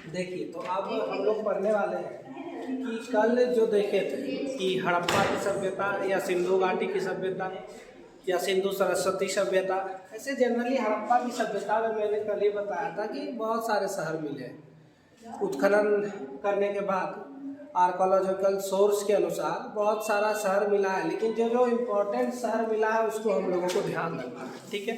देखिए, तो अब हम लोग पढ़ने वाले हैं कि कल जो देखे थे कि हड़प्पा की सभ्यता या सिंधु घाटी की सभ्यता या सिंधु सरस्वती सभ्यता, ऐसे जनरली हड़प्पा की सभ्यता में मैंने कल ही बताया था कि बहुत सारे शहर मिले। उत्खनन करने के बाद आर्कोलॉजिकल सोर्स के अनुसार बहुत सारा शहर मिला है, लेकिन जो जो इम्पोर्टेंट शहर मिला है उसको हम लोगों को ध्यान रखना है। ठीक है,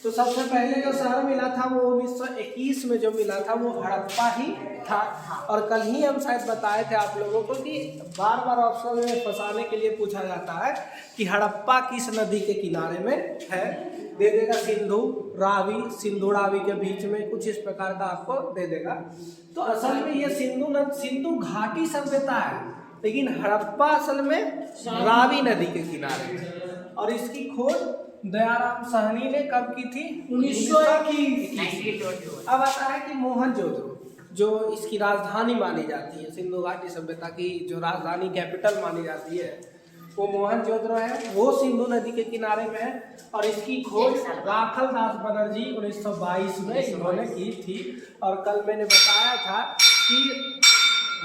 तो सबसे पहले जो शहर मिला था वो 1921 में जो मिला था वो हड़प्पा ही था। और कल ही हम शायद बताए थे आप लोगों को कि बार बार ऑप्शन में फंसाने के लिए पूछा जाता है कि हड़प्पा किस नदी के किनारे में है। दे देगा सिंधु रावी, सिंधु रावी के बीच में, कुछ इस प्रकार का आपको दे देगा। तो असल में ये सिंधु घाटी सभ्यता है, लेकिन हड़प्पा असल में रावी नदी के किनारे है। और इसकी खोज दयाराम साहनी ने कब की थी? 1921। अब आता है कि मोहनजोदड़ो, जो इसकी राजधानी मानी जाती है, सिंधु घाटी सभ्यता की जो राजधानी कैपिटल मानी जाती है वो मोहनजोदड़ो है। वो सिंधु नदी के किनारे में है और इसकी खोज राखल दास बनर्जी 1922 में इन्होंने की थी। और कल मैंने बताया था कि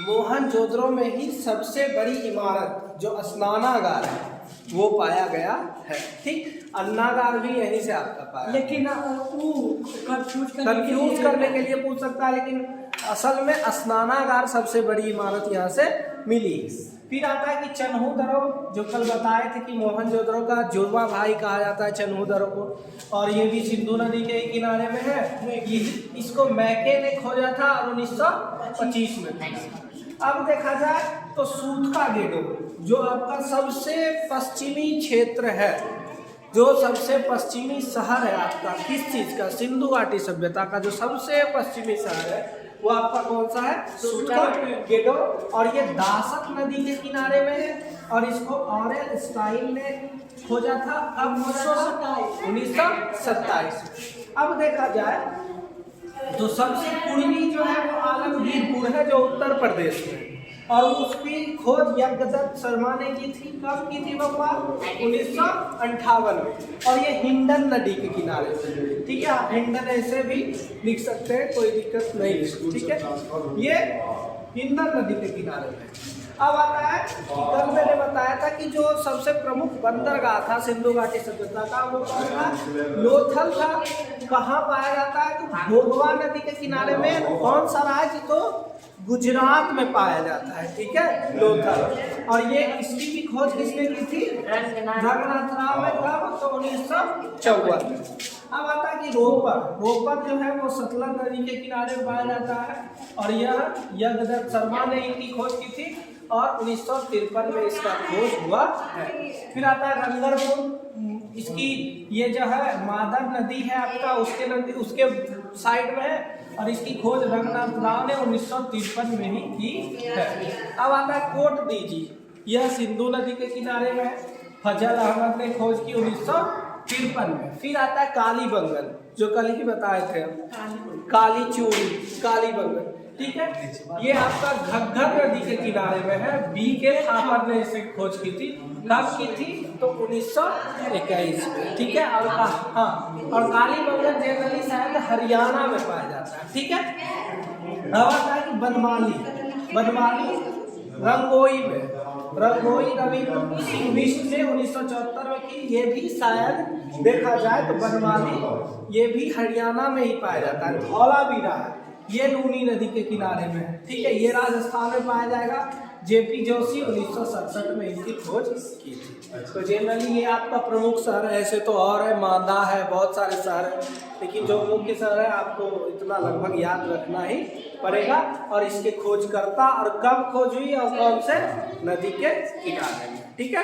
मोहनजोदड़ो में ही सबसे बड़ी इमारत जो स्नानागार है वो पाया गया है। ठीक, अन्नागार भी यहीं से आपका पाया। लेकिन कंफ्यूज करने के लिए पूछ सकता है, लेकिन असल में स्नानागार सबसे बड़ी इमारत यहाँ से मिली। फिर आता है कि चन्हूदरो, जो कल बताए थे कि मोहनजोदड़ो का जुड़वा भाई कहा जाता है चन्हूदरो को, और ये भी सिंधु नदी के किनारे में है। इसको मैके ने खोजा था और 1925 में। अब देखा जाए तो सूतका गेडो, जो आपका सबसे पश्चिमी क्षेत्र है, जो सबसे पश्चिमी शहर है आपका किस चीज़ का? सिंधु घाटी सभ्यता का जो सबसे पश्चिमी शहर है वो आपका कौन सा है? सूतका गेडो। और ये दासक नदी के किनारे में है। और इसको ऑरेल स्टाइल ने खोजा था कब? 1927। अब देखा जाए तो सबसे पूर्वी जो है वो आलमगीरपुर है, जो उत्तर प्रदेश में, और उसकी खोज यज्ञदत्त शर्मा ने की थी। कब की थी बाबा? 1958 में। और ये हिंडन नदी के किनारे में। ठीक है, आप हिंडन ऐसे भी लिख सकते हैं, कोई दिक्कत नहीं। ठीक है, ये हिंडन नदी के किनारे में। अब आता है, कल मैंने बताया था कि जो सबसे प्रमुख बंदरगाह था सिंधु घाटी सभ्यता का वो कौन था? लोथल था। कहाँ पाया जाता है? तो भोगवा नदी के किनारे में। कौन सा राज्य? तो गुजरात में पाया जाता है। ठीक है, लोथल। और ये इसकी भी खोज किसने की थी? रंगनाथ राव में। कब? तो 1954 में। अब आता है कि रोपर जो है वो सतलज नदी के किनारे में पाया जाता है, और यह यज्ञदत्त शर्मा ने इनकी खोज की थी और 1953 में इसका खोज हुआ है। फिर आता है रंगरपुर, इसकी ये जो है मादर नदी है आपका, उसके साइड में है, और इसकी खोज रंगनाथ राव ने 1953 में ही की है। अब आता है कोट दीजी, यह सिंधु नदी के किनारे में है। फजल अहमद ने खोज की 1953 में। फिर आता है कालीबंगन, जो कल ही बताए थे हम, काली चूड़ी, कालीबंगन। ठीक है, ये आपका घग्गर नदी के किनारे में है। B.K. थापर ने इसे खोज की थी। कब की थी? तो 1921 में। ठीक है, और और कालीबंगन जनरली शायद हरियाणा में पाया जाता है। ठीक है, अब आता है कि बनमाली रंगोई में, रंगोई रवि सिंह बिष्ट ने 1974 में की। ये भी शायद देखा जाए तो बनमाली ये भी हरियाणा में ही पाया जाता है। धौलावीरा है, ये लूनी नदी के किनारे में है। ठीक है, ये राजस्थान में पाया जाएगा। J.P. जोशी 1967 में इनकी खोज की थी। तो जनरली ये आपका प्रमुख शहर है। ऐसे तो और है, मांदा है, बहुत सारे शहर हैं, लेकिन जो मुख्य शहर है आपको इतना लगभग याद रखना ही पड़ेगा। और इसके खोजकर्ता और कब खोज हुई और कौन से नदी के किनारे में। ठीक है।